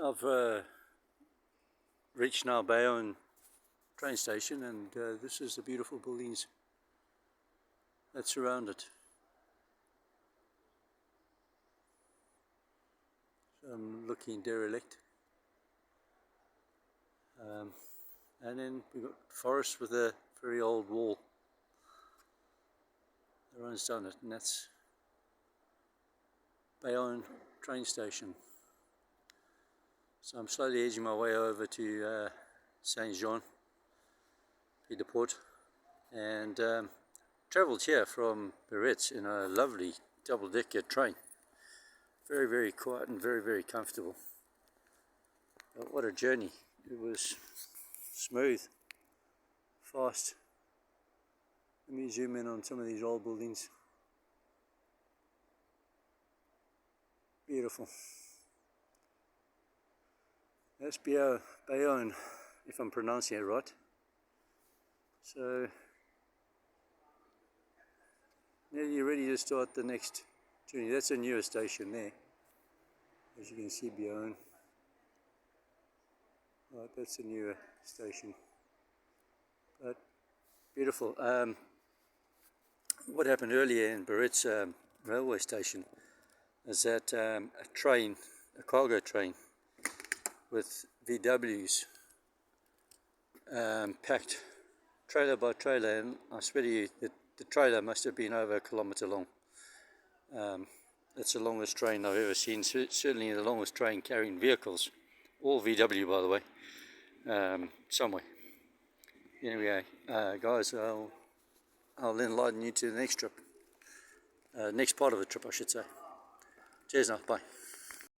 I've reached now Bayonne Train station, and this is the beautiful buildings that surround it. Some looking derelict, and then we've got forest with a very old wall that runs down it, and that's Bayonne Train station. So I'm slowly edging my way over to Saint-Jean, Pied de Port, and travelled here from Biarritz in a lovely double-decker train. Very, very quiet and very, very comfortable. But what a journey. It was smooth, fast. Let me zoom in on some of these old buildings. Beautiful. That's Bayonne, if I'm pronouncing it right. So, nearly ready to start the next journey. That's a newer station there. As you can see, Bayonne. Right, that's a newer station. But beautiful. What happened earlier in Biarritz railway station is that a cargo train with VWs packed trailer by trailer, and I swear to you that the trailer must have been over a kilometre long. It's the longest train I've ever seen, certainly the longest train carrying vehicles, all VW by the way, somewhere. Anyway, guys, I'll enlighten you to the next trip, next part of the trip I should say. Cheers now, bye.